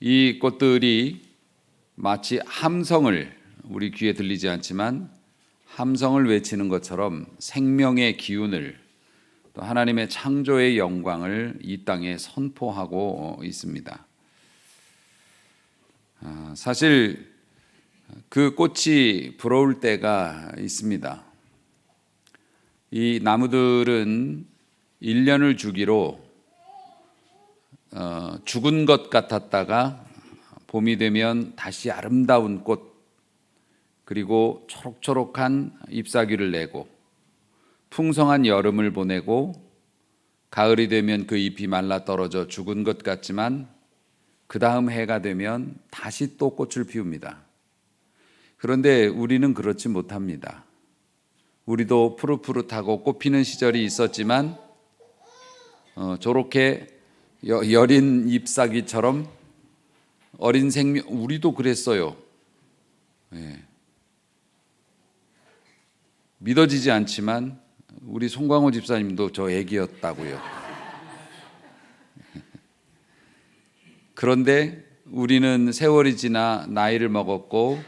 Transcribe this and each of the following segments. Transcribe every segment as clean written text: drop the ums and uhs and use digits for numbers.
이 꽃들이 마치 함성을, 우리 귀에 들리지 않지만 함성을 외치는 것처럼 생명의 기운을, 또 하나님의 창조의 영광을 이 땅에 선포하고 있습니다. 사실 그 꽃이 불어올 때가 있습니다. 이 나무들은 1년을 주기로 죽은 것 같았다가 봄이 되면 다시 아름다운 꽃, 그리고 초록초록한 잎사귀를 내고 풍성한 여름을 보내고 가을이 되면 그 잎이 말라 떨어져 죽은 것 같지만 그 다음 해가 되면 다시 또 꽃을 피웁니다. 그런데 우리는 그렇지 못합니다. 우리도 푸릇푸릇하고 꽃피는 시절이 있었지만 저렇게 여린 잎사귀처럼 어린 생명, 우리도 그랬어요. 네. 믿어지지 않지만 우리 송광호 집사님도 저 애기였다고요. 그런데 우리는 세월이 지나 나이를 먹었고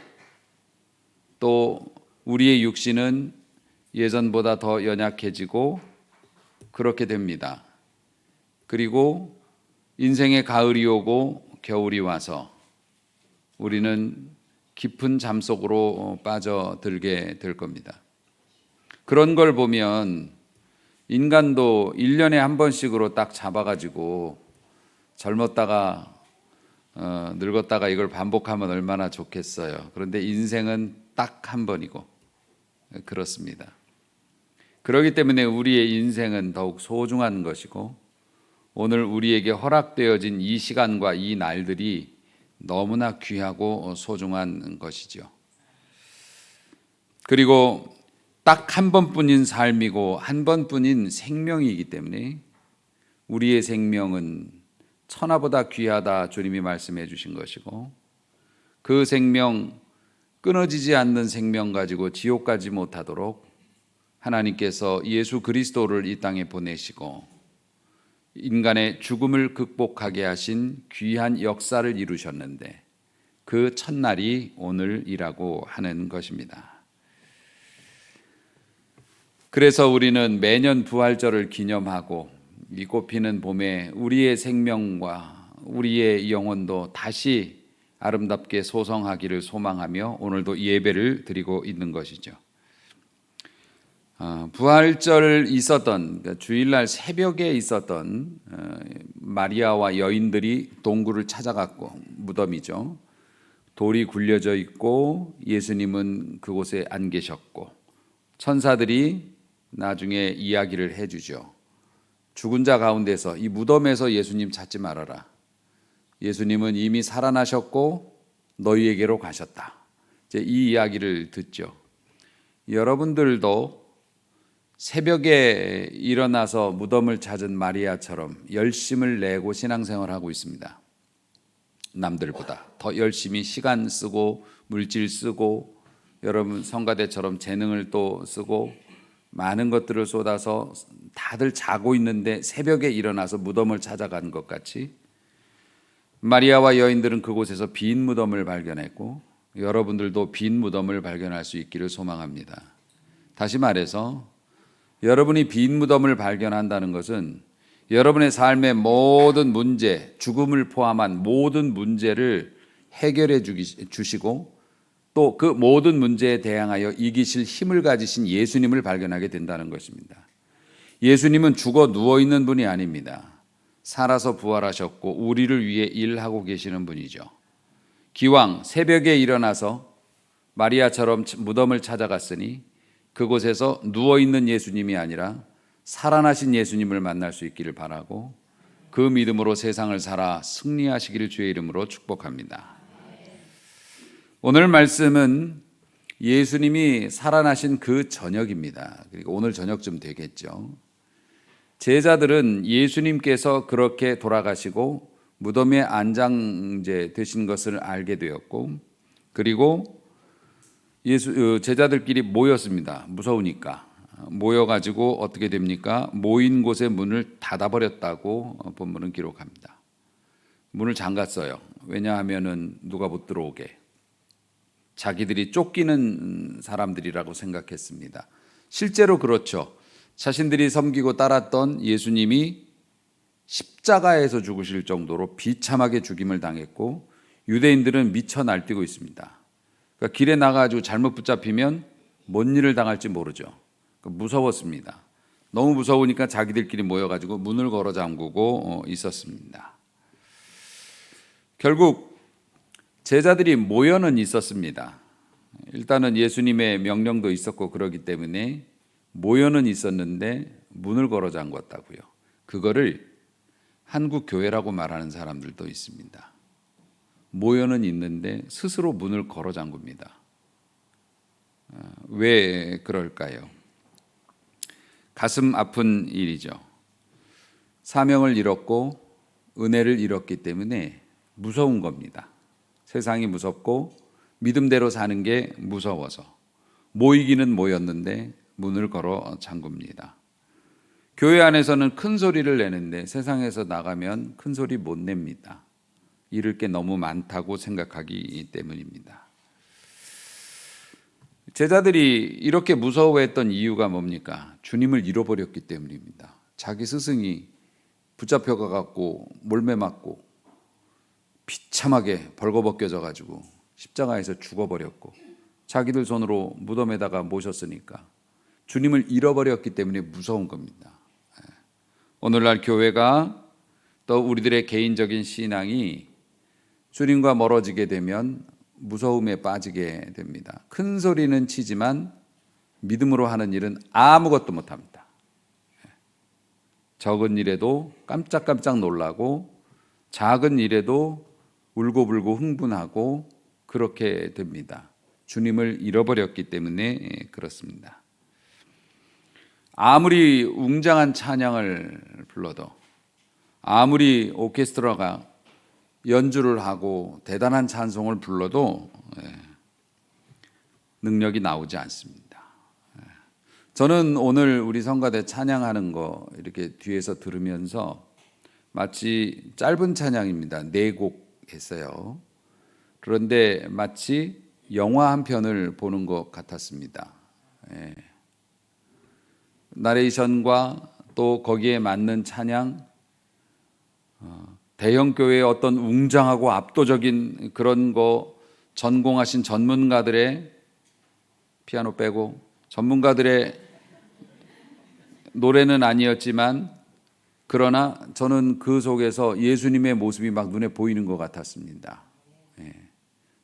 또 우리의 육신은 예전보다 더 연약해지고 그렇게 됩니다. 그리고 인생의 가을이 오고 겨울이 와서 우리는 깊은 잠 속으로 빠져들게 될 겁니다. 그런 걸 보면 인간도 1년에 한 번씩으로 딱 잡아가지고 젊었다가 늙었다가 이걸 반복하면 얼마나 좋겠어요. 그런데 인생은 딱 한 번이고 그렇습니다. 그렇기 때문에 우리의 인생은 더욱 소중한 것이고 오늘 우리에게 허락되어진 이 시간과 이 날들이 너무나 귀하고 소중한 것이죠. 그리고 딱 한 번뿐인 삶이고 한 번뿐인 생명이기 때문에 우리의 생명은 천하보다 귀하다 주님이 말씀해 주신 것이고 그 생명, 끊어지지 않는 생명 가지고 지옥 가지 못하도록 하나님께서 예수 그리스도를 이 땅에 보내시고 인간의 죽음을 극복하게 하신 귀한 역사를 이루셨는데 그 첫날이 오늘이라고 하는 것입니다. 그래서 우리는 매년 부활절을 기념하고 이 꽃피는 봄에 우리의 생명과 우리의 영혼도 다시 아름답게 소성하기를 소망하며 오늘도 예배를 드리고 있는 것이죠. 부활절 있었던 그러니까 주일날 새벽에 있었던 마리아와 여인들이 동굴을 찾아갔고 무덤이죠. 돌이 굴려져 있고 예수님은 그곳에 안 계셨고 천사들이 나중에 이야기를 해주죠. 죽은 자 가운데서 이 무덤에서 예수님 찾지 말아라. 예수님은 이미 살아나셨고 너희에게로 가셨다. 이제 이 이야기를 듣죠. 여러분들도 새벽에 일어나서 무덤을 찾은 마리아처럼 열심을 내고 신앙생활하고 있습니다. 남들보다 더 열심히 시간 쓰고 물질 쓰고 여러분 성가대처럼 재능을 또 쓰고 많은 것들을 쏟아서 다들 자고 있는데 새벽에 일어나서 무덤을 찾아간 것 같이 마리아와 여인들은 그곳에서 빈 무덤을 발견했고 여러분들도 빈 무덤을 발견할 수 있기를 소망합니다. 다시 말해서 여러분이 빈 무덤을 발견한다는 것은 여러분의 삶의 모든 문제, 죽음을 포함한 모든 문제를 해결해 주시고 또 그 모든 문제에 대항하여 이기실 힘을 가지신 예수님을 발견하게 된다는 것입니다. 예수님은 죽어 누워있는 분이 아닙니다. 살아서 부활하셨고 우리를 위해 일하고 계시는 분이죠. 기왕 새벽에 일어나서 마리아처럼 무덤을 찾아갔으니 그곳에서 누워있는 예수님이 아니라 살아나신 예수님을 만날 수 있기를 바라고 그 믿음으로 세상을 살아 승리하시기를 주의 이름으로 축복합니다. 오늘 말씀은 예수님이 살아나신 그 저녁입니다. 그리고 오늘 저녁쯤 되겠죠. 제자들은 예수님께서 그렇게 돌아가시고 무덤에 안장제 되신 것을 알게 되었고 그리고 제자들끼리 모였습니다. 무서우니까. 모여가지고 어떻게 됩니까? 모인 곳의 문을 닫아버렸다고 본문은 기록합니다. 문을 잠갔어요. 왜냐하면은 누가 못 들어오게. 자기들이 쫓기는 사람들이라고 생각했습니다. 실제로 그렇죠. 자신들이 섬기고 따랐던 예수님이 십자가에서 죽으실 정도로 비참하게 죽임을 당했고 유대인들은 미쳐 날뛰고 있습니다. 그러니까 길에 나가지고 잘못 붙잡히면 뭔 일을 당할지 모르죠. 그러니까 무서웠습니다. 너무 무서우니까 자기들끼리 모여가지고 문을 걸어 잠그고 있었습니다. 결국 제자들이 모여는 있었습니다. 일단은 예수님의 명령도 있었고 그러기 때문에 모여는 있었는데 문을 걸어 잠궜다고요. 그거를 한국 교회라고 말하는 사람들도 있습니다. 모여는 있는데 스스로 문을 걸어 잠굽니다. 왜 그럴까요? 가슴 아픈 일이죠. 사명을 잃었고 은혜를 잃었기 때문에 무서운 겁니다. 세상이 무섭고 믿음대로 사는 게 무서워서 모이기는 모였는데 문을 걸어 잠굽니다. 교회 안에서는 큰 소리를 내는데 세상에서 나가면 큰 소리 못 냅니다. 잃을 게 너무 많다고 생각하기 때문입니다. 제자들이 이렇게 무서워했던 이유가 뭡니까? 주님을 잃어버렸기 때문입니다. 자기 스승이 붙잡혀가 갖고 몰매 맞고 비참하게 벌거벗겨져 가지고 십자가에서 죽어버렸고 자기들 손으로 무덤에다가 모셨으니까 주님을 잃어버렸기 때문에 무서운 겁니다. 오늘날 교회가 또 우리들의 개인적인 신앙이 주님과 멀어지게 되면 무서움에 빠지게 됩니다. 큰 소리는 치지만 믿음으로 하는 일은 아무것도 못합니다. 적은 일에도 깜짝깜짝 놀라고 작은 일에도 울고불고 흥분하고 그렇게 됩니다. 주님을 잃어버렸기 때문에 그렇습니다. 아무리 웅장한 찬양을 불러도 아무리 오케스트라가 연주를 하고 대단한 찬송을 불러도 능력이 나오지 않습니다. 저는 오늘 우리 성가대 찬양하는 거 이렇게 뒤에서 들으면서 마치 짧은 찬양입니다. 4곡 했어요. 그런데 마치 영화 한 편을 보는 것 같았습니다. 나레이션과 또 거기에 맞는 찬양, 대형 교회의 어떤 웅장하고 압도적인 그런 거 전공하신 전문가들의 피아노 빼고 전문가들의 노래는 아니었지만 그러나 저는 그 속에서 예수님의 모습이 막 눈에 보이는 것 같았습니다.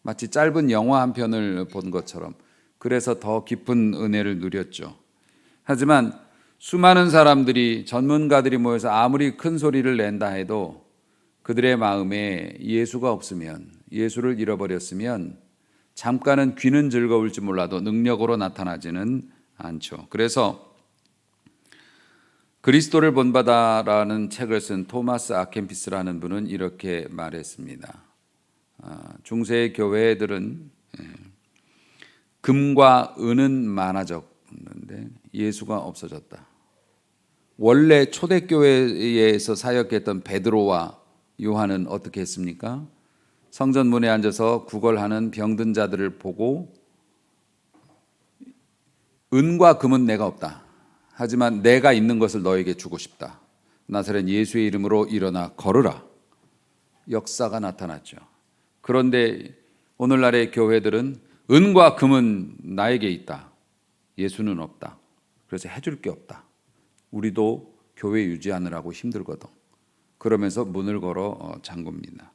마치 짧은 영화 한 편을 본 것처럼 그래서 더 깊은 은혜를 누렸죠. 하지만 수많은 사람들이 전문가들이 모여서 아무리 큰 소리를 낸다 해도 그들의 마음에 예수가 없으면 예수를 잃어버렸으면 잠깐은 귀는 즐거울지 몰라도 능력으로 나타나지는 않죠. 그래서 그리스도를 본받아라는 책을 쓴 토마스 아켄피스라는 분은 이렇게 말했습니다. 중세 교회들은 금과 은은 많아졌는데 예수가 없어졌다. 원래 초대교회에서 사역했던 베드로와 요한은 어떻게 했습니까? 성전문에 앉아서 구걸하는 병든 자들을 보고 은과 금은 내가 없다. 하지만 내가 있는 것을 너에게 주고 싶다. 나사렛 예수의 이름으로 일어나 걸으라. 역사가 나타났죠. 그런데 오늘날의 교회들은 은과 금은 나에게 있다. 예수는 없다. 그래서 해줄 게 없다. 우리도 교회 유지하느라고 힘들거든. 그러면서 문을 걸어 잠굽니다.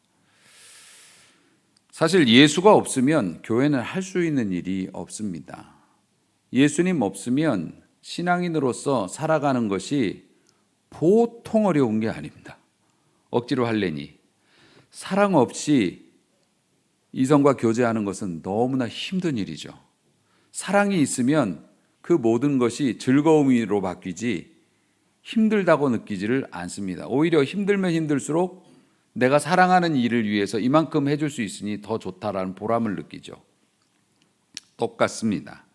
사실 예수가 없으면 교회는 할 수 있는 일이 없습니다. 예수님 없으면 신앙인으로서 살아가는 것이 보통 어려운 게 아닙니다. 억지로 하려니. 사랑 없이 이성과 교제하는 것은 너무나 힘든 일이죠. 사랑이 있으면 그 모든 것이 즐거움으로 바뀌지 힘들다고 느끼지를 않습니다. 오히려 힘들면 힘들수록 내가 사랑하는 일을 위해서 이만큼 해줄 수 있으니 더 좋다라는 보람을 느끼죠. 똑같습니다.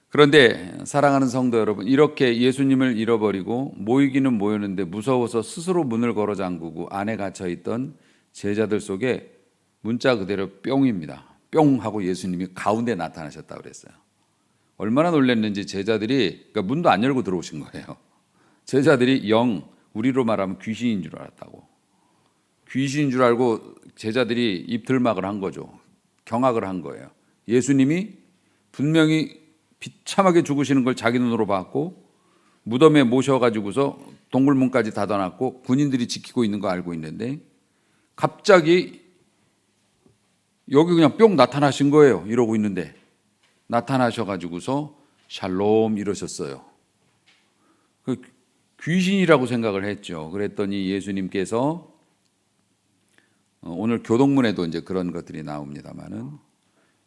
그런데 사랑하는 성도 여러분, 이렇게 예수님을 잃어버리고 모이기는 모였는데 무서워서 스스로 문을 걸어 잠그고 안에 갇혀 있던 제자들 속에 문자 그대로 뿅입니다. 뿅 하고 예수님이 가운데 나타나셨다고 그랬어요. 얼마나 놀랐는지 제자들이, 그러니까 문도 안 열고 들어오신 거예요. 제자들이 우리로 말하면 귀신인 줄 알았다고. 귀신인 줄 알고 제자들이 입들막을 한 거죠. 경악을 한 거예요. 예수님이 분명히 비참하게 죽으시는 걸 자기 눈으로 봤고 무덤에 모셔가지고서 동굴문까지 닫아놨고 군인들이 지키고 있는 거 알고 있는데 갑자기 여기 그냥 뿅 나타나신 거예요. 이러고 있는데 나타나셔가지고서 샬롬 이러셨어요. 귀신이라고 생각을 했죠. 그랬더니 예수님께서 오늘 교동문에도 이제 그런 것들이 나옵니다만은,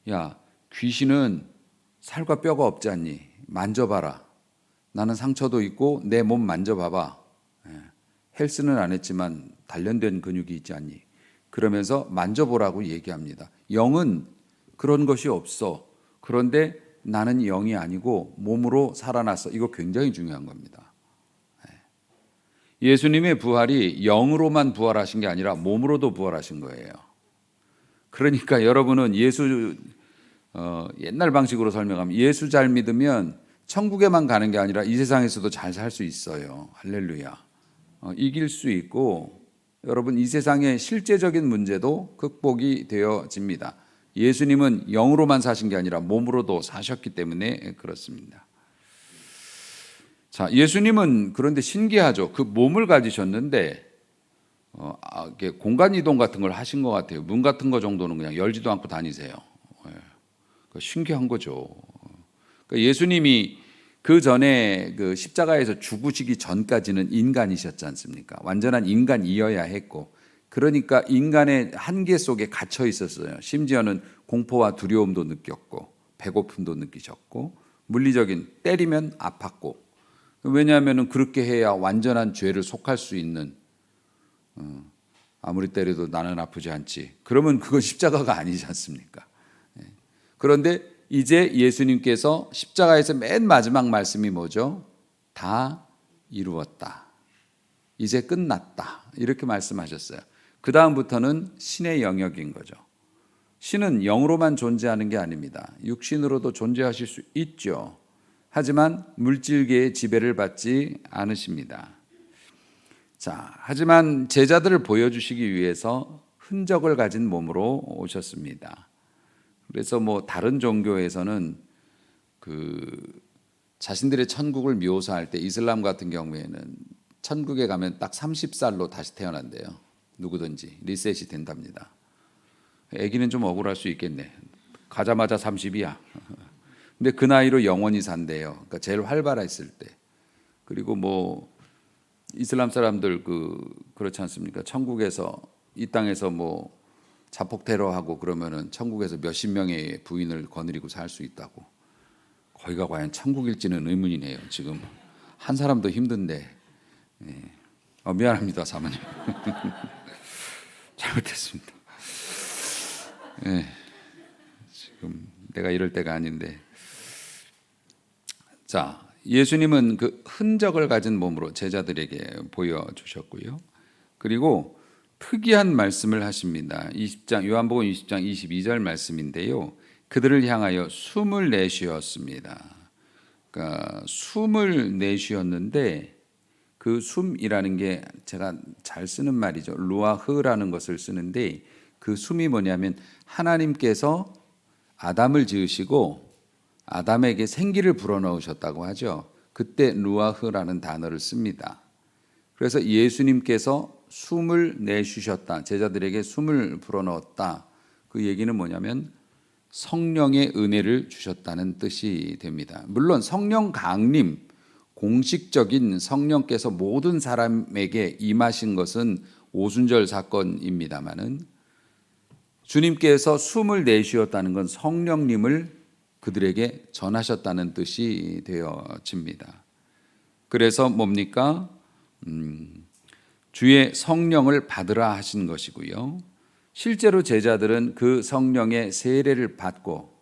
야, 귀신은 살과 뼈가 없지 않니? 만져봐라. 나는 상처도 있고 내 몸 만져봐봐. 헬스는 안 했지만 단련된 근육이 있지 않니? 그러면서 만져보라고 얘기합니다. 영은 그런 것이 없어. 그런데 나는 영이 아니고 몸으로 살아났어. 이거 굉장히 중요한 겁니다. 예수님의 부활이 영으로만 부활하신 게 아니라 몸으로도 부활하신 거예요. 그러니까 여러분은 옛날 방식으로 설명하면 예수 잘 믿으면 천국에만 가는 게 아니라 이 세상에서도 잘 살 수 있어요. 할렐루야. 이길 수 있고 여러분 이 세상의 실제적인 문제도 극복이 되어집니다. 예수님은 영으로만 사신 게 아니라 몸으로도 사셨기 때문에 그렇습니다. 자, 예수님은 그런데 신기하죠. 그 몸을 가지셨는데 공간 이동 같은 걸 하신 것 같아요. 문 같은 거 정도는 그냥 열지도 않고 다니세요. 신기한 거죠. 그러니까 예수님이 그 전에 그 십자가에서 죽으시기 전까지는 인간이셨지 않습니까? 완전한 인간이어야 했고, 그러니까 인간의 한계 속에 갇혀 있었어요. 심지어는 공포와 두려움도 느꼈고, 배고픔도 느끼셨고, 물리적인 때리면 아팠고, 왜냐하면 그렇게 해야 완전한 죄를 속할 수 있는, 아무리 때려도 나는 아프지 않지. 그러면 그건 십자가가 아니지 않습니까? 그런데 이제 예수님께서 십자가에서 맨 마지막 말씀이 뭐죠? 다 이루었다. 이제 끝났다. 이렇게 말씀하셨어요. 그 다음부터는 신의 영역인 거죠. 신은 영으로만 존재하는 게 아닙니다. 육신으로도 존재하실 수 있죠. 하지만 물질계의 지배를 받지 않으십니다. 자, 하지만 제자들을 보여주시기 위해서 흔적을 가진 몸으로 오셨습니다. 그래서 다른 종교에서는 자신들의 천국을 묘사할 때 이슬람 같은 경우에는 천국에 가면 딱 30살로 다시 태어난대요. 누구든지 리셋이 된답니다. 아기는 좀 억울할 수 있겠네. 가자마자 30이야. 근데 그 나이로 영원히 산대요. 그러니까 제일 활발했을 때. 그리고 이슬람 사람들 그렇지 않습니까? 천국에서 이 땅에서 자폭 테러하고 그러면은 천국에서 몇십 명의 부인을 거느리고 살 수 있다고. 거기가 과연 천국일지는 의문이네요. 지금 한 사람도 힘든데. 미안합니다, 사모님. 잘못했습니다. 지금 내가 이럴 때가 아닌데. 자, 예수님은 그 흔적을 가진 몸으로 제자들에게 보여주셨고요. 그리고 특이한 말씀을 하십니다. 요한복음 20장 22절 말씀인데요. 그들을 향하여 숨을 내쉬었습니다. 그러니까 숨을 내쉬었는데 그 숨이라는 게 제가 잘 쓰는 말이죠. 루아흐라는 것을 쓰는데 그 숨이 뭐냐면 하나님께서 아담을 지으시고 아담에게 생기를 불어넣으셨다고 하죠. 그때 루아흐라는 단어를 씁니다. 그래서 예수님께서 숨을 내쉬셨다. 제자들에게 숨을 불어넣었다. 그 얘기는 뭐냐면 성령의 은혜를 주셨다는 뜻이 됩니다. 물론 성령 강림, 공식적인 성령께서 모든 사람에게 임하신 것은 오순절 사건입니다마는 주님께서 숨을 내쉬었다는 건 성령님을 그들에게 전하셨다는 뜻이 되어집니다. 그래서 뭡니까? 주의 성령을 받으라 하신 것이고요. 실제로 제자들은 그 성령의 세례를 받고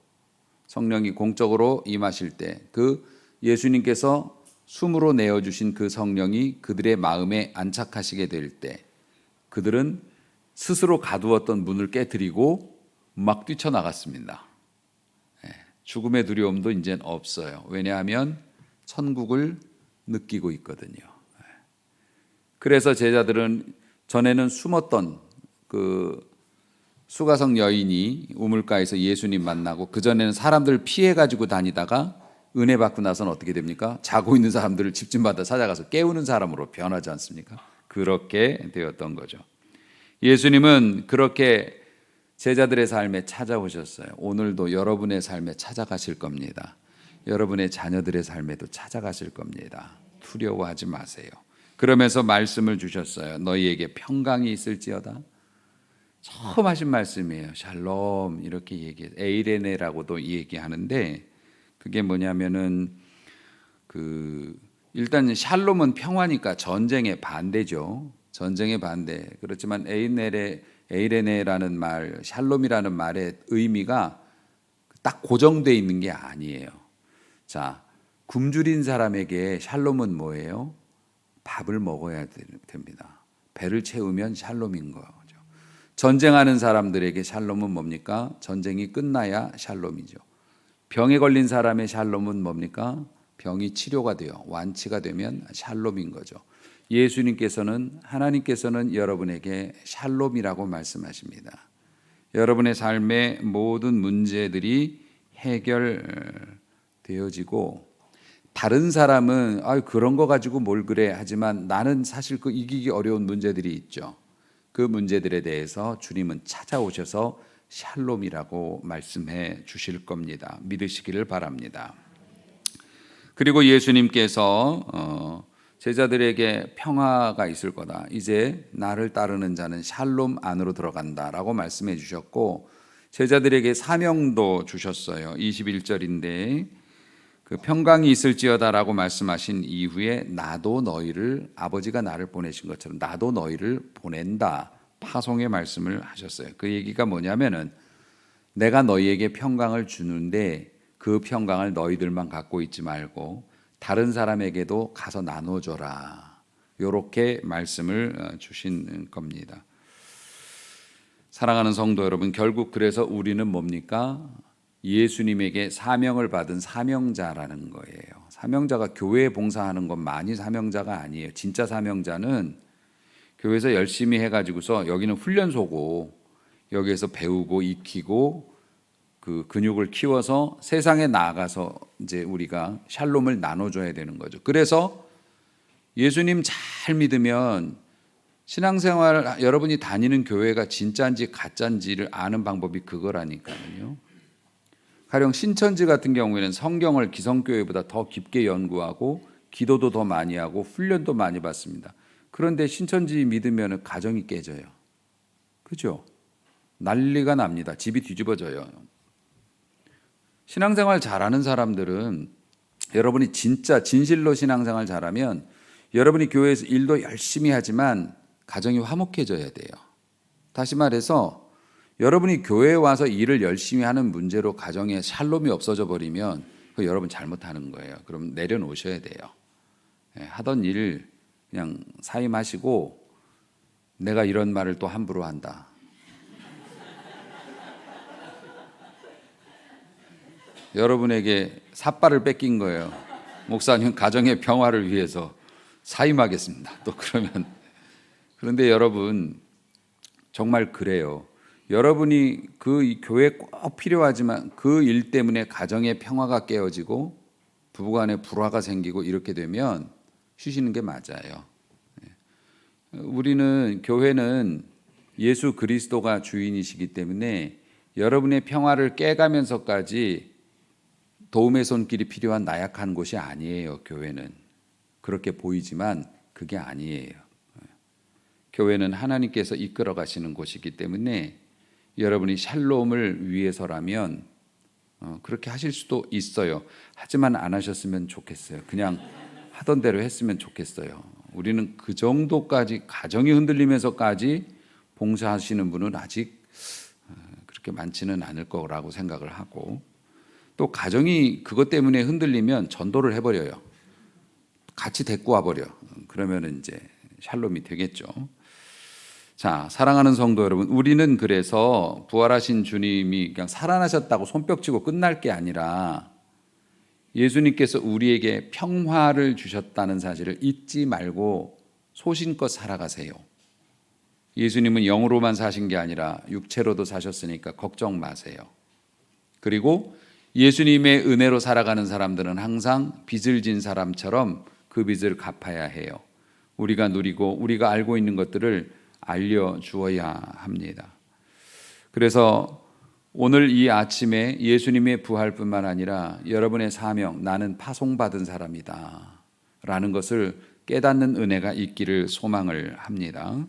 성령이 공적으로 임하실 때 그 예수님께서 숨으로 내어주신 그 성령이 그들의 마음에 안착하시게 될 때 그들은 스스로 가두었던 문을 깨뜨리고 막 뛰쳐나갔습니다. 죽음의 두려움도 이제는 없어요. 왜냐하면 천국을 느끼고 있거든요. 그래서 제자들은 전에는 숨었던 그 수가성 여인이 우물가에서 예수님 만나고 그전에는 사람들을 피해가지고 다니다가 은혜 받고 나서는 어떻게 됩니까? 자고 있는 사람들을 집집마다 찾아가서 깨우는 사람으로 변하지 않습니까? 그렇게 되었던 거죠. 예수님은 그렇게 제자들의 삶에 찾아오셨어요. 오늘도 여러분의 삶에 찾아가실 겁니다. 여러분의 자녀들의 삶에도 찾아가실 겁니다. 두려워하지 마세요. 그러면서 말씀을 주셨어요. 너희에게 평강이 있을지어다. 처음 하신 말씀이에요. 샬롬 이렇게 얘기해요. 에이레네라고도 얘기하는데 그게 뭐냐면은 일단 샬롬은 평화니까 전쟁의 반대죠. 전쟁의 반대. 그렇지만 에이레네라는 말, 샬롬이라는 말의 의미가 딱 고정되어 있는 게 아니에요. 자, 굶주린 사람에게 샬롬은 뭐예요? 밥을 먹어야 됩니다. 배를 채우면 샬롬인 거죠. 전쟁하는 사람들에게 샬롬은 뭡니까? 전쟁이 끝나야 샬롬이죠. 병에 걸린 사람의 샬롬은 뭡니까? 병이 치료가 돼요. 완치가 되면 샬롬인 거죠. 하나님께서는 여러분에게 샬롬이라고 말씀하십니다. 여러분의 삶의 모든 문제들이 해결되어지고 다른 사람은 그런 거 가지고 뭘 그래 하지만 나는 사실 그 이기기 어려운 문제들이 있죠. 그 문제들에 대해서 주님은 찾아오셔서 샬롬이라고 말씀해 주실 겁니다. 믿으시기를 바랍니다. 그리고 예수님께서 제자들에게 평화가 있을 거다. 이제 나를 따르는 자는 샬롬 안으로 들어간다라고 말씀해 주셨고 제자들에게 사명도 주셨어요. 21절인데 그 평강이 있을지어다라고 말씀하신 이후에 나도 너희를 아버지가 나를 보내신 것처럼 나도 너희를 보낸다. 파송의 말씀을 하셨어요. 그 얘기가 뭐냐면은 내가 너희에게 평강을 주는데 그 평강을 너희들만 갖고 있지 말고 다른 사람에게도 가서 나눠줘라. 이렇게 말씀을 주신 겁니다. 사랑하는 성도 여러분, 결국 그래서 우리는 뭡니까? 예수님에게 사명을 받은 사명자라는 거예요. 사명자가 교회에 봉사하는 것만이 사명자가 아니에요. 진짜 사명자는 교회에서 열심히 해가지고서 여기는 훈련소고 여기에서 배우고 익히고 그 근육을 키워서 세상에 나아가서 이제 우리가 샬롬을 나눠줘야 되는 거죠. 그래서 예수님 잘 믿으면 신앙생활 여러분이 다니는 교회가 진짜인지 가짜인지를 아는 방법이 그거라니까요. 가령 신천지 같은 경우에는 성경을 기성교회보다 더 깊게 연구하고 기도도 더 많이 하고 훈련도 많이 받습니다. 그런데 신천지 믿으면 가정이 깨져요. 그죠? 난리가 납니다. 집이 뒤집어져요. 신앙생활 잘하는 사람들은 여러분이 진짜 진실로 신앙생활 잘하면 여러분이 교회에서 일도 열심히 하지만 가정이 화목해져야 돼요. 다시 말해서 여러분이 교회에 와서 일을 열심히 하는 문제로 가정에 샬롬이 없어져 버리면 그 여러분 잘못하는 거예요. 그럼 내려놓으셔야 돼요. 하던 일 그냥 사임하시고 내가 이런 말을 또 함부로 한다. 여러분에게 삿발을 뺏긴 거예요. 목사님 가정의 평화를 위해서 사임하겠습니다. 또 그런데 여러분 정말 그래요. 여러분이 그 교회에 꼭 필요하지만 그 일 때문에 가정의 평화가 깨어지고 부부간에 불화가 생기고 이렇게 되면 쉬시는 게 맞아요. 우리는 교회는 예수 그리스도가 주인이시기 때문에 여러분의 평화를 깨가면서까지 도움의 손길이 필요한 나약한 곳이 아니에요. 교회는 그렇게 보이지만 그게 아니에요. 교회는 하나님께서 이끌어 가시는 곳이기 때문에 여러분이 샬롬을 위해서라면 그렇게 하실 수도 있어요. 하지만 안 하셨으면 좋겠어요. 그냥 하던 대로 했으면 좋겠어요. 우리는 그 정도까지 가정이 흔들리면서까지 봉사하시는 분은 아직 그렇게 많지는 않을 거라고 생각을 하고 또 가정이 그것 때문에 흔들리면 전도를 해버려요. 같이 데리고 와버려. 그러면 이제 샬롬이 되겠죠. 자, 사랑하는 성도 여러분, 우리는 그래서 부활하신 주님이 그냥 살아나셨다고 손뼉치고 끝날 게 아니라 예수님께서 우리에게 평화를 주셨다는 사실을 잊지 말고 소신껏 살아가세요. 예수님은 영으로만 사신 게 아니라 육체로도 사셨으니까 걱정 마세요. 그리고 예수님의 은혜로 살아가는 사람들은 항상 빚을 진 사람처럼 그 빚을 갚아야 해요. 우리가 누리고 우리가 알고 있는 것들을 알려주어야 합니다. 그래서 오늘 이 아침에 예수님의 부활뿐만 아니라 여러분의 사명, 나는 파송받은 사람이다 라는 것을 깨닫는 은혜가 있기를 소망을 합니다.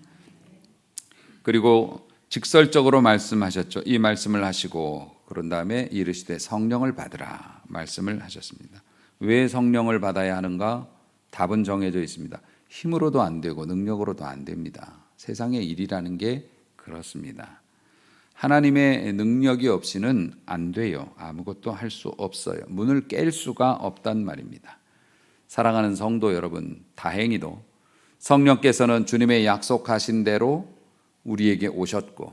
그리고 직설적으로 말씀하셨죠. 이 말씀을 하시고 그런 다음에 이르시되 성령을 받으라 말씀을 하셨습니다. 왜 성령을 받아야 하는가? 답은 정해져 있습니다. 힘으로도 안 되고 능력으로도 안 됩니다. 세상의 일이라는 게 그렇습니다. 하나님의 능력이 없이는 안 돼요. 아무것도 할 수 없어요. 문을 깰 수가 없단 말입니다. 사랑하는 성도 여러분, 다행히도 성령께서는 주님의 약속하신 대로 우리에게 오셨고,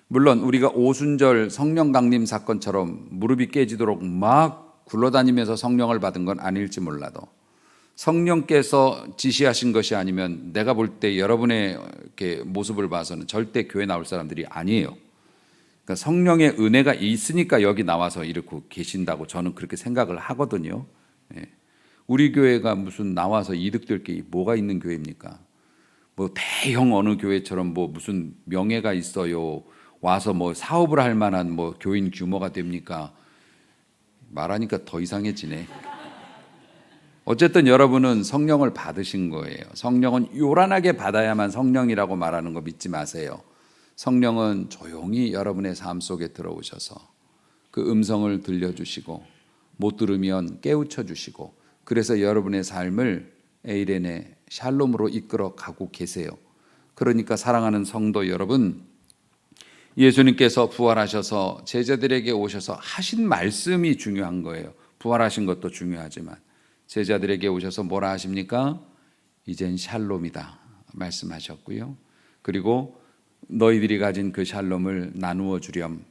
물론 우리가 오순절 성령 강림 사건처럼 무릎이 깨지도록 막 굴러다니면서 성령을 받은 건 아닐지 몰라도 성령께서 지시하신 것이 아니면 내가 볼 때 여러분의 이렇게 모습을 봐서는 절대 교회 나올 사람들이 아니에요. 그러니까 성령의 은혜가 있으니까 여기 나와서 이렇게 계신다고 저는 그렇게 생각을 하거든요. 우리 교회가 무슨 나와서 이득될 게 뭐가 있는 교회입니까? 뭐 대형 어느 교회처럼 뭐 무슨 명예가 있어요. 와서 뭐 사업을 할 만한 뭐 교인 규모가 됩니까? 말하니까 더 이상해지네. 어쨌든 여러분은 성령을 받으신 거예요. 성령은 요란하게 받아야만 성령이라고 말하는 거 믿지 마세요. 성령은 조용히 여러분의 삶 속에 들어오셔서 그 음성을 들려주시고 못 들으면 깨우쳐 주시고 그래서 여러분의 삶을 에이렌의 샬롬으로 이끌어 가고 계세요. 그러니까 사랑하는 성도 여러분, 예수님께서 부활하셔서 제자들에게 오셔서 하신 말씀이 중요한 거예요. 부활하신 것도 중요하지만 제자들에게 오셔서 뭐라 하십니까? 이젠 샬롬이다 말씀하셨고요. 그리고 너희들이 가진 그 샬롬을 나누어 주렴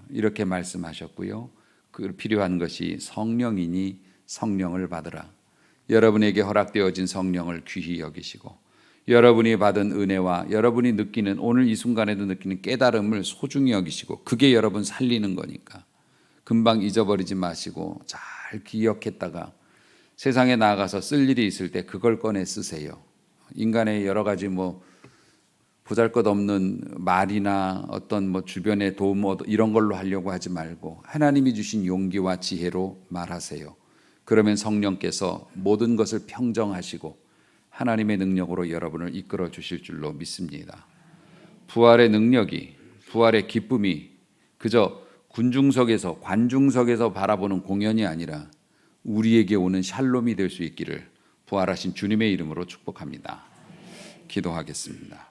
이렇게 말씀하셨고요. 그 필요한 것이 성령이니 성령을 받으라. 여러분에게 허락되어진 성령을 귀히 여기시고 여러분이 받은 은혜와 여러분이 느끼는 오늘 이 순간에도 느끼는 깨달음을 소중히 여기시고 그게 여러분 살리는 거니까 금방 잊어버리지 마시고 잘 기억했다가 세상에 나아가서 쓸 일이 있을 때 그걸 꺼내 쓰세요. 인간의 여러 가지 뭐 보잘것없는 말이나 어떤 뭐 주변의 도움 이런 걸로 하려고 하지 말고 하나님이 주신 용기와 지혜로 말하세요. 그러면 성령께서 모든 것을 평정하시고 하나님의 능력으로 여러분을 이끌어 주실 줄로 믿습니다. 부활의 능력이, 부활의 기쁨이 그저 군중석에서 관중석에서 바라보는 공연이 아니라 우리에게 오는 샬롬이 될 수 있기를 부활하신 주님의 이름으로 축복합니다. 기도하겠습니다.